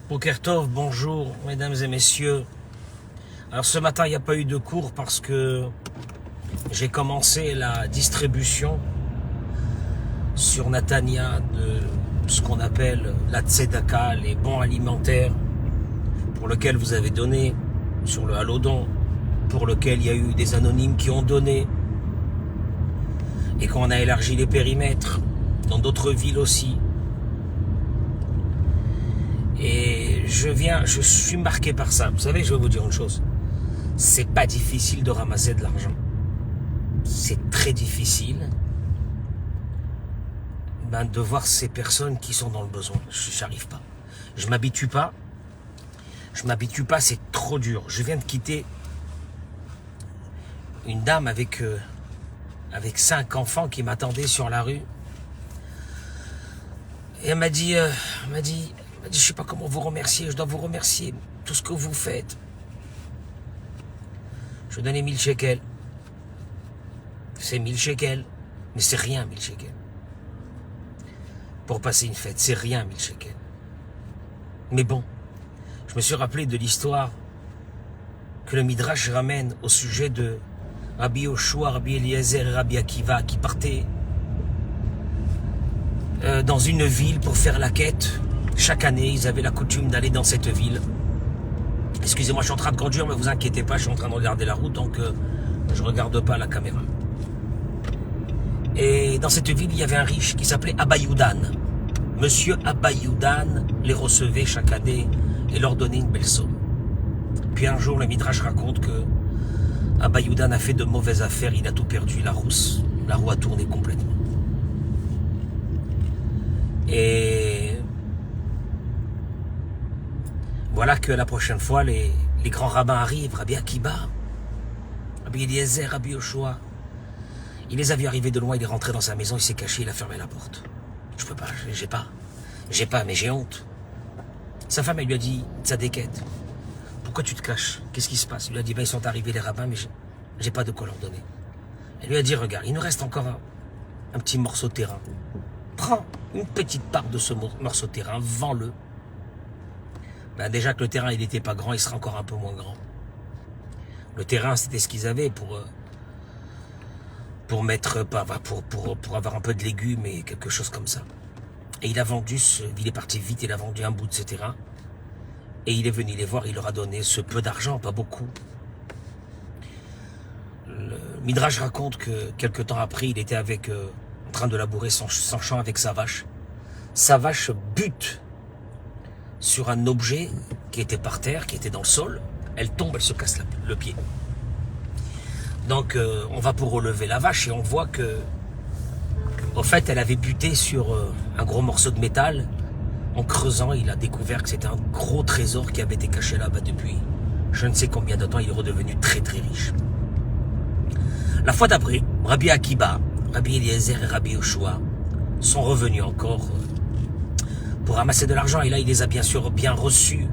Boker Tov, bonjour mesdames et messieurs. Alors ce matin il n'y a pas eu de cours parce que j'ai commencé la distribution sur Natania de ce qu'on appelle la tzedaka, les bons alimentaires pour lesquels vous avez donné sur le Halodon, pour lequel il y a eu des anonymes qui ont donné et qu'on a élargi les périmètres dans d'autres villes aussi. Et je suis marqué par ça. Vous savez, je vais vous dire une chose. C'est pas difficile de ramasser de l'argent. C'est très difficile de voir ces personnes qui sont dans le besoin. J'arrive pas. Je m'habitue pas. C'est trop dur. Je viens de quitter une dame avec 5 enfants qui m'attendaient sur la rue. Et elle m'a dit, je sais pas comment vous remercier, je dois vous remercier, tout ce que vous faites. Je vais donner 1000 shekels. C'est 1000 shekels, mais c'est rien 1000 shekels. Pour passer une fête, c'est rien 1000 shekels. Mais bon, je me suis rappelé de l'histoire que le Midrash ramène au sujet de Rabbi Yoshua, Rabbi Eliezer et Rabbi Akiva qui partaient dans une ville pour faire la quête. Chaque année, ils avaient la coutume d'aller dans cette ville. Excusez-moi, je suis en train de conduire, mais vous inquiétez pas, je suis en train de regarder la route, donc je regarde pas la caméra. Et dans cette ville, il y avait un riche qui s'appelait Abba Youdan. Monsieur Abba Youdan les recevait chaque année et leur donnait une belle somme. Puis un jour, le Midrash raconte que Abba Youdan a fait de mauvaises affaires, il a tout perdu, la roue a tourné complètement. Et voilà que la prochaine fois, les grands rabbins arrivent, Rabbi Akiba, Rabbi Eliezer, Rabbi Yoshua. Il les a vus arriver de loin, il est rentré dans sa maison, il s'est caché, il a fermé la porte. Je peux pas, j'ai pas, mais j'ai honte. Sa femme, elle lui a dit, tzadéket, pourquoi tu te caches? Qu'est-ce qui se passe? Il lui a dit, ils sont arrivés les rabbins, mais j'ai pas de quoi leur donner. Elle lui a dit, regarde, il nous reste encore un petit morceau de terrain. Prends une petite part de ce morceau de terrain, vends-le. Déjà que le terrain, il n'était pas grand, il sera encore un peu moins grand. Le terrain, c'était ce qu'ils avaient pour mettre, pour avoir un peu de légumes et quelque chose comme ça. Et il a vendu, il est parti vite, il a vendu un bout de ce terrain. Et il est venu les voir, il leur a donné ce peu d'argent, pas beaucoup. Le Midrash raconte que quelque temps après, il était en train de labourer son champ avec sa vache. Sa vache bute sur un objet qui était par terre, qui était dans le sol. Elle tombe, elle se casse le pied. Donc on va pour relever la vache et on voit que, au fait, elle avait buté sur un gros morceau de métal. En creusant, il a découvert que c'était un gros trésor qui avait été caché là-bas depuis je ne sais combien de temps. Il est redevenu très très riche. La fois d'après, Rabbi Akiba, Rabbi Eliezer et Rabbi Yoshua sont revenus encore pour ramasser de l'argent. Et là, il les a bien sûr bien reçus.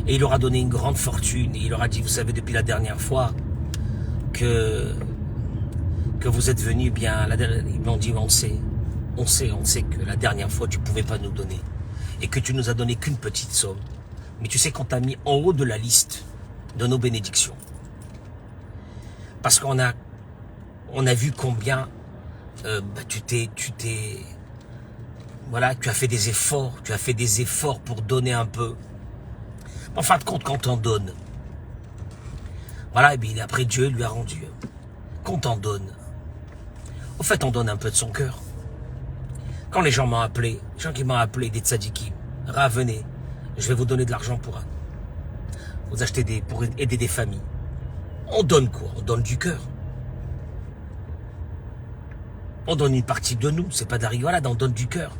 Et il leur a donné une grande fortune. Et il leur a dit, vous savez, depuis la dernière fois que vous êtes venus, ils m'ont dit, on sait que la dernière fois, tu ne pouvais pas nous donner. Et que tu nous as donné qu'une petite somme. Mais tu sais qu'on t'a mis en haut de la liste de nos bénédictions. Parce qu'on a vu combien tu as fait des efforts, pour donner un peu. En fin de compte, quand on donne, voilà, et bien après Dieu lui a rendu. Quand on donne, au fait, on donne un peu de son cœur. Quand les gens m'ont appelé, des tzadikim, venez, je vais vous donner de l'argent pour vous acheter pour aider des familles. On donne quoi? On donne du cœur. On donne une partie de nous, c'est pas d'arrivade, on donne du cœur.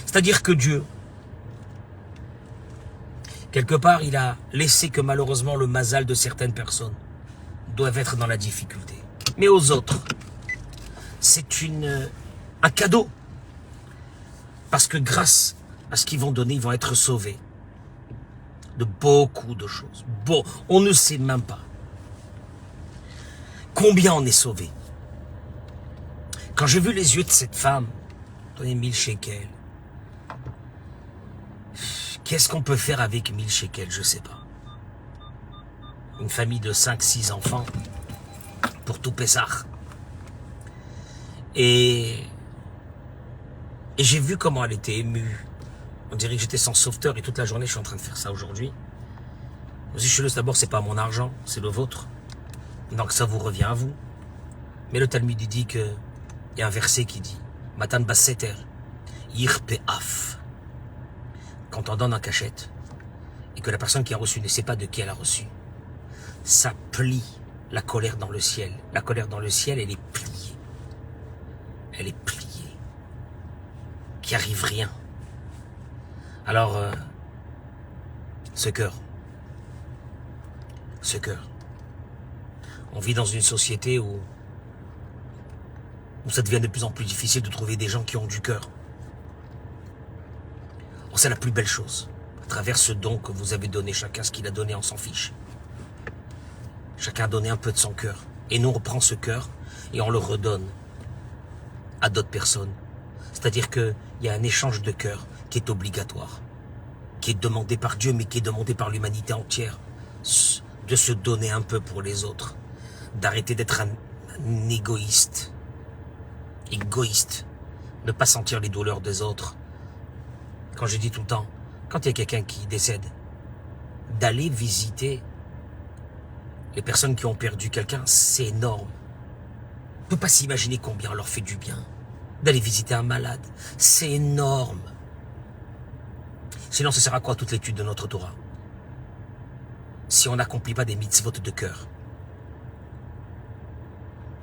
C'est-à-dire que Dieu, quelque part, il a laissé que malheureusement le mazal de certaines personnes doivent être dans la difficulté. Mais aux autres, c'est un cadeau. Parce que grâce à ce qu'ils vont donner, ils vont être sauvés de beaucoup de choses. Bon, on ne sait même pas combien on est sauvés. Quand j'ai vu les yeux de cette femme, donner 1000 shekels, Qu'est-ce qu'on peut faire avec 1000 shekels? Je sais pas. Une famille de 5-6 enfants pour tout Pessah. Et j'ai vu comment elle était émue. On dirait que j'étais sans sauveteur et toute la journée je suis en train de faire ça aujourd'hui. D'abord, c'est pas mon argent, c'est le vôtre. Donc ça vous revient à vous. Mais le Talmud dit que il y a un verset qui dit Matan Basseter, Yirpeaf. Quand on donne en cachette et que la personne qui a reçu ne sait pas de qui elle a reçu, ça plie la colère dans le ciel. La colère dans le ciel, elle est pliée. Elle est pliée. Qu'il arrive rien. Alors, ce cœur, on vit dans une société où ça devient de plus en plus difficile de trouver des gens qui ont du cœur. C'est la plus belle chose. À travers ce don que vous avez donné, chacun ce qu'il a donné, on s'en fiche. Chacun a donné un peu de son cœur. Et nous, on reprend ce cœur et on le redonne à d'autres personnes. C'est-à-dire qu'il y a un échange de cœur qui est obligatoire, qui est demandé par Dieu, mais qui est demandé par l'humanité entière. De se donner un peu pour les autres. D'arrêter d'être un égoïste. Ne pas sentir les douleurs des autres. Quand je dis tout le temps, quand il y a quelqu'un qui décède, d'aller visiter les personnes qui ont perdu quelqu'un, c'est énorme. On ne peut pas s'imaginer combien on leur fait du bien. D'aller visiter un malade, c'est énorme. Sinon, ça sert à quoi toute l'étude de notre Torah? Si on n'accomplit pas des mitzvot de cœur.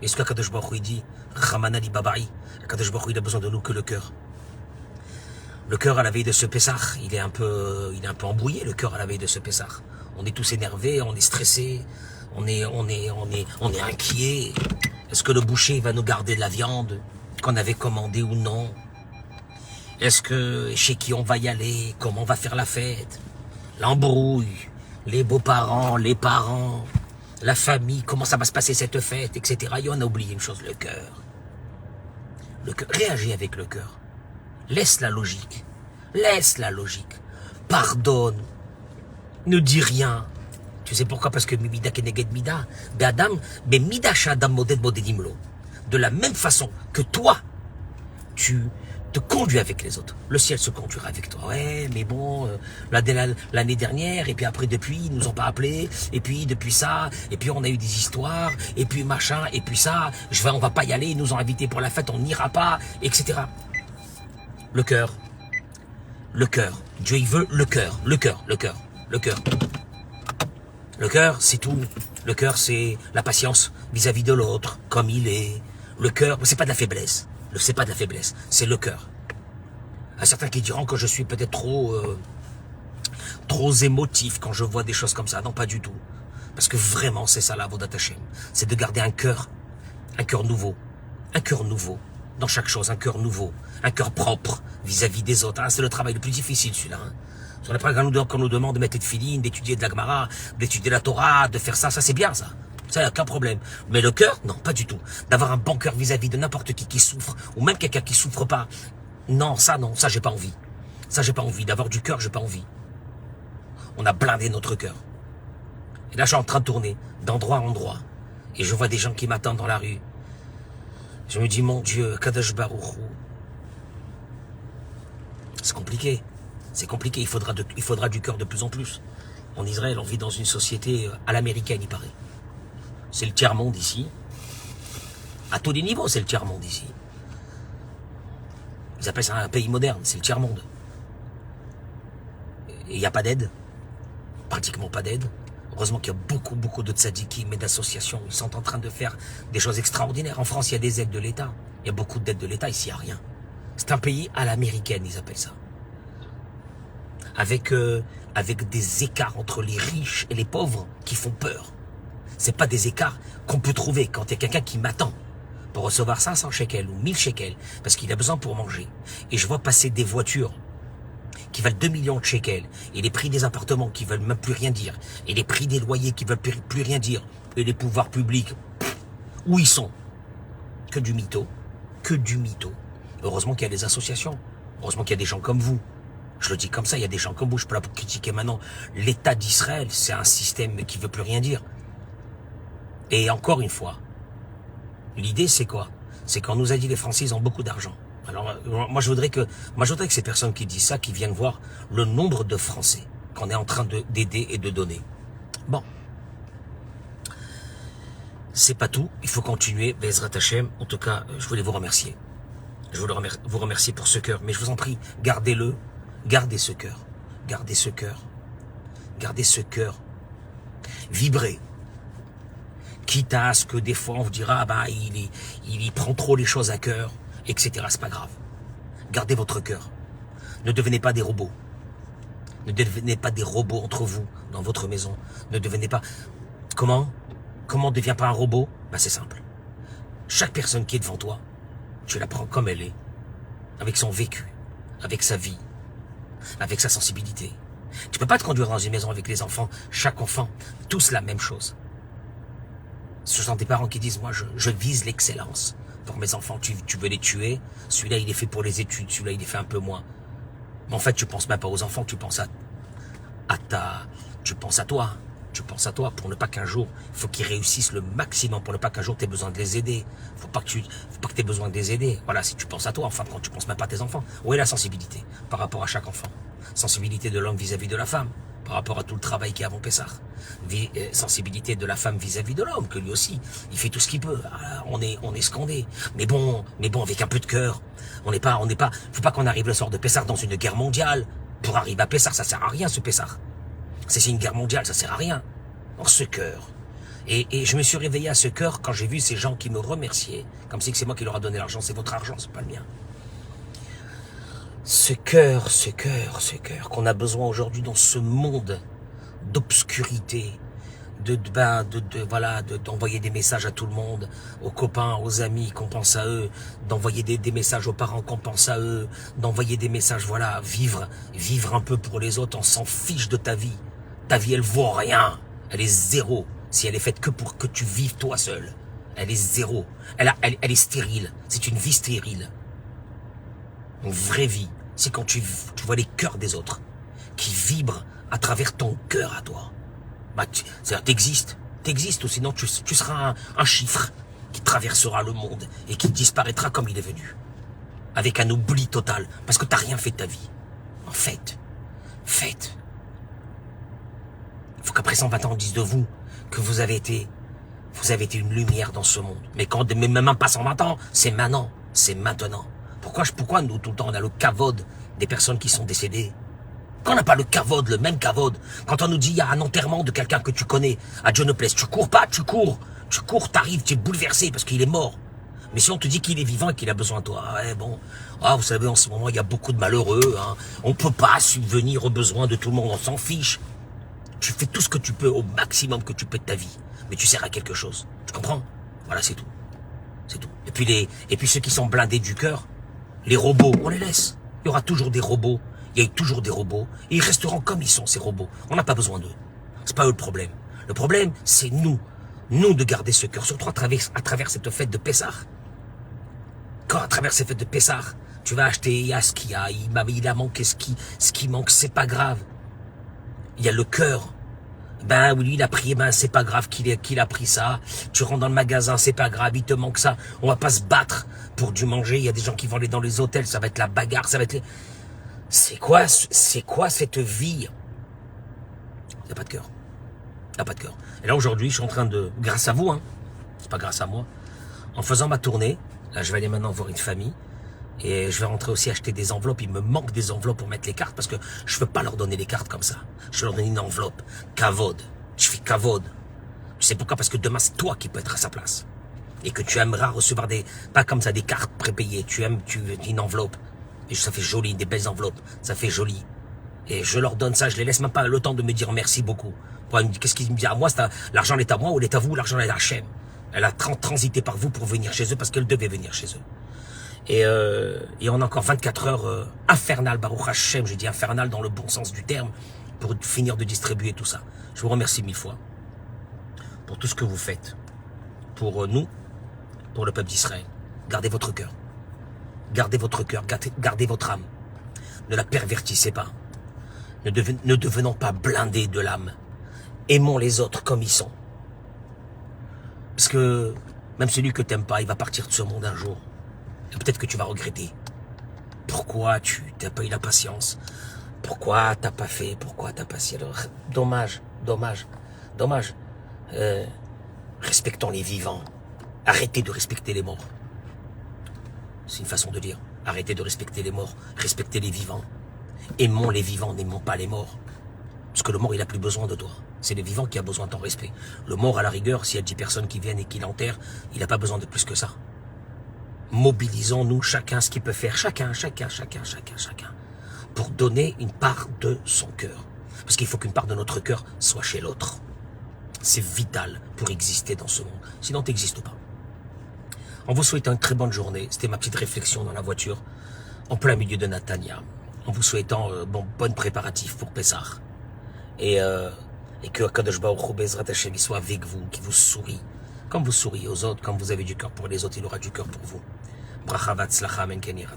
Et ce qu'Akadosh Baruch Hu dit, Ramana li Baba'i, Akadosh Baruch Hu il a besoin de nous que le cœur. Le cœur à la veille de ce Pessah, il est un peu embrouillé, le cœur à la veille de ce Pessah. On est tous énervés, on est stressés, on est inquiets. Est-ce que le boucher va nous garder de la viande qu'on avait commandée ou non? Est-ce que chez qui on va y aller? Comment on va faire la fête? L'embrouille, les beaux-parents, les parents, la famille, comment ça va se passer cette fête, etc. Et on a oublié une chose, le cœur. Le cœur, réagis avec le cœur. Laisse la logique. Pardonne. Ne dis rien. Tu sais pourquoi? Parce que Mida Keneged Mida, Be'adam, Be'mida Shadam Moded Modedimlo. De la même façon que toi, tu te conduis avec les autres. Le ciel se conduira avec toi. Ouais, mais bon, l'année dernière, et puis après depuis, ils nous ont pas appelés, et puis depuis ça, et puis on a eu des histoires, et puis machin, et puis ça, on va pas y aller, ils nous ont invités pour la fête, on n'ira pas, etc. Le cœur. Dieu, il veut le cœur. Le cœur, c'est tout. Le cœur, c'est la patience vis-à-vis de l'autre, comme il est. Le cœur, c'est pas de la faiblesse. C'est le cœur. À certains qui diront que je suis peut-être trop émotif quand je vois des choses comme ça. Non, pas du tout. Parce que vraiment, c'est ça la Avodat Hashem. C'est de garder un cœur nouveau. Un cœur nouveau. Dans chaque chose, un cœur nouveau. Un cœur propre vis-à-vis des autres. C'est le travail le plus difficile, celui-là. Sur la première qu'on nous demande de mettre de filine, d'étudier de la Gemara, d'étudier la Torah, de faire ça c'est bien, ça. Ça, il n'y a aucun problème. Mais le cœur, non, pas du tout. D'avoir un bon cœur vis-à-vis de n'importe qui souffre, ou même quelqu'un qui souffre pas. Non, ça, j'ai pas envie. D'avoir du cœur, j'ai pas envie. On a blindé notre cœur. Et là, je suis en train de tourner d'endroit en endroit. Et je vois des gens qui m'attendent dans la rue. Je me dis, mon Dieu, Kadosh Baruch Hu. C'est compliqué. Il faudra du cœur de plus en plus. En Israël, on vit dans une société à l'américaine, il paraît. C'est le tiers-monde ici. À tous les niveaux, c'est le tiers-monde ici. Ils appellent ça un pays moderne, c'est le tiers-monde. Et il n'y a pas d'aide. Pratiquement pas d'aide. Heureusement qu'il y a beaucoup de tzadikim et d'associations. Ils sont en train de faire des choses extraordinaires. En France, il y a des aides de l'État. Il y a beaucoup d'aides de l'État. Ici, il n'y a rien. C'est un pays à l'américaine, ils appellent ça. Avec des écarts entre les riches et les pauvres qui font peur. C'est pas des écarts qu'on peut trouver quand il y a quelqu'un qui m'attend pour recevoir 500 shekels ou 1000 shekels parce qu'il a besoin pour manger. Et je vois passer des voitures qui valent 2 millions de shekels et les prix des appartements qui veulent même plus rien dire et les prix des loyers qui veulent plus rien dire et les pouvoirs publics, où ils sont? Que du mytho. Heureusement qu'il y a des associations. Heureusement qu'il y a des gens comme vous Je le dis comme ça, il y a des gens comme vous, je suis pas là pour critiquer maintenant. L'État d'Israël, c'est un système qui veut plus rien dire. Et encore une fois, l'idée c'est quoi? C'est qu'on nous a dit les Français, ils ont beaucoup d'argent. Alors moi je voudrais que ces personnes qui disent ça, qui viennent voir le nombre de Français qu'on est en train d'aider et de donner. Bon. C'est pas tout, il faut continuer, Bezrat Hashem. En tout cas, je voulais vous remercier. Je voulais vous remercier pour ce cœur, mais je vous en prie, gardez-le, gardez ce cœur, gardez ce cœur, gardez ce cœur, vibrez. Quitte à ce que des fois on vous dira, ah bah il prend trop les choses à cœur, etc. C'est pas grave. Gardez votre cœur. Ne devenez pas des robots. Ne devenez pas des robots entre vous, dans votre maison. Ne devenez pas... Comment on ne devient pas un robot? Ben c'est simple. Chaque personne qui est devant toi, tu la prends comme elle est, avec son vécu, avec sa vie, avec sa sensibilité. Tu peux pas te conduire dans une maison avec les enfants, chaque enfant, tous la même chose. Ce sont des parents qui disent, moi je vise l'excellence. Pour mes enfants, tu veux les tuer, celui-là il est fait pour les études, celui-là il est fait un peu moins. Mais en fait, tu penses même pas aux enfants, tu penses tu penses à toi. Tu penses à toi pour ne pas qu'un jour, il faut qu'ils réussissent le maximum, pour ne pas qu'un jour tu aies besoin de les aider. Faut pas que tu aies besoin de les aider. Voilà, si tu penses à toi, enfin, quand tu penses même pas à tes enfants. Où est la sensibilité par rapport à chaque enfant? Sensibilité de l'homme vis-à-vis de la femme, par rapport à tout le travail qu'il y a avant Pessah. Sensibilité de la femme vis-à-vis de l'homme, que lui aussi, il fait tout ce qu'il peut. On est scandé. Mais bon, avec un peu de cœur. Faut pas qu'on arrive le soir de Pessah dans une guerre mondiale. Pour arriver à Pessah, ça sert à rien ce Pessah. C'est une guerre mondiale, ça sert à rien. Or, ce cœur. Et je me suis réveillé à ce cœur quand j'ai vu ces gens qui me remerciaient, comme si c'est moi qui leur a donné l'argent, c'est votre argent, c'est pas le mien. Ce cœur qu'on a besoin aujourd'hui dans ce monde d'obscurité, d'envoyer des messages à tout le monde, aux copains, aux amis qu'on pense à eux, d'envoyer des messages aux parents qu'on pense à eux, d'envoyer des messages, voilà, vivre un peu pour les autres, on s'en fiche de ta vie. Ta vie, elle vaut rien. Elle est zéro. Si elle est faite que pour que tu vives toi seul. Elle est zéro. Elle est stérile. C'est une vie stérile. Une vraie vie. C'est quand tu vois les cœurs des autres qui vibrent à travers ton cœur à toi. Bah, c'est-à-dire, t'existes ou sinon tu seras un chiffre qui traversera le monde et qui disparaîtra comme il est venu. Avec un oubli total. Parce que t'as rien fait de ta vie. En fait. Il faut qu'après 120 ans, on dise de vous que vous avez été une lumière dans ce monde. Mais même pas 120 ans, c'est maintenant. C'est maintenant. Pourquoi nous, tout le temps, on a le kavod des personnes qui sont décédées? Quand on n'a pas le kavod, le même kavod, quand on nous dit il y a un enterrement de quelqu'un que tu connais, à Dieu ne plaise, tu cours pas, tu cours, t'arrives, tu es bouleversé parce qu'il est mort. Mais si on te dit qu'il est vivant et qu'il a besoin de toi, vous savez, en ce moment, il y a beaucoup de malheureux, hein. On ne peut pas subvenir aux besoins de tout le monde, on s'en fiche. Tu fais tout ce que tu peux au maximum que tu peux de ta vie, mais tu sers à quelque chose. Tu comprends? Voilà, c'est tout. C'est tout. Et puis ceux qui sont blindés du cœur, les robots, on les laisse. Il y aura toujours des robots. Il y a toujours des robots. Et ils resteront comme ils sont, ces robots. On n'a pas besoin d'eux. C'est pas eux le problème. Le problème, c'est nous. Nous de garder ce cœur, surtout à travers cette fête de Pessah. Quand à travers cette fête de Pessah, tu vas acheter, il y a ce qu'il y a, il a manqué ce qui manque, c'est pas grave. Il y a le cœur. Ben oui, il a pris, c'est pas grave qu'il a pris ça. Tu rentres dans le magasin, c'est pas grave, il te manque ça. On va pas se battre pour du manger. Il y a des gens qui vont aller dans les hôtels, ça va être la bagarre, ça va être... C'est quoi cette vie? Il n'y a pas de cœur. Il n'y a pas de cœur. Et là aujourd'hui, je suis en train de, grâce à vous, hein, c'est pas grâce à moi, en faisant ma tournée, là je vais aller maintenant voir une famille. Et je vais rentrer aussi acheter des enveloppes. Il me manque des enveloppes pour mettre les cartes parce que je ne veux pas leur donner les cartes comme ça. Je vais leur donner une enveloppe. Kavod. Je fais kavod. Tu sais pourquoi? Parce que demain, c'est toi qui peux être à sa place. Et que tu aimeras recevoir pas comme ça, des cartes prépayées. Tu veux une enveloppe. Et ça fait joli, des belles enveloppes. Ça fait joli. Et je leur donne ça. Je les laisse même pas le temps de me dire merci beaucoup. Qu'est-ce qu'ils me disent? À moi, l'argent est à moi ou il est à vous? L'argent est à Hachem. Elle a transité par vous pour venir chez eux parce qu'elle devait venir chez eux. Et on a encore 24 heures infernales, Baruch Hashem, je dis infernales dans le bon sens du terme, pour finir de distribuer tout ça. Je vous remercie 1000 fois pour tout ce que vous faites, pour nous, pour le peuple d'Israël. Gardez votre cœur, gardez votre âme. Ne la pervertissez pas. Ne devenons pas blindés de l'âme. Aimons les autres comme ils sont. Parce que même celui que tu n'aimes pas, il va partir de ce monde un jour. Et peut-être que tu vas regretter. Pourquoi tu n'as pas eu la patience? Pourquoi tu n'as pas fait? Pourquoi tu n'as pas si? Alors, dommage. Respectons les vivants. Arrêtez de respecter les morts. C'est une façon de dire. Arrêtez de respecter les morts. Respectez les vivants. Aimons les vivants, n'aimons pas les morts. Parce que le mort, il n'a plus besoin de toi. C'est le vivant qui a besoin de ton respect. Le mort, à la rigueur, s'il y a 10 personnes qui viennent et qui l'enterrent, il n'a pas besoin de plus que ça. Mobilisons-nous chacun ce qu'il peut faire. Chacun. Pour donner une part de son cœur. Parce qu'il faut qu'une part de notre cœur soit chez l'autre. C'est vital pour exister dans ce monde. Sinon, tu n'existes pas. En vous souhaitant une très bonne journée. C'était ma petite réflexion dans la voiture. En plein milieu de Natania. En vous souhaitant bon préparatif pour Pessah. Et que Akadosh Baruch Hu Bezrat Hashem soit avec vous, qui vous sourit. Comme vous souriez aux autres, comme vous avez du cœur pour les autres, il aura du cœur pour vous. Bracha v'atzlacha, amen ken yeh ra'e.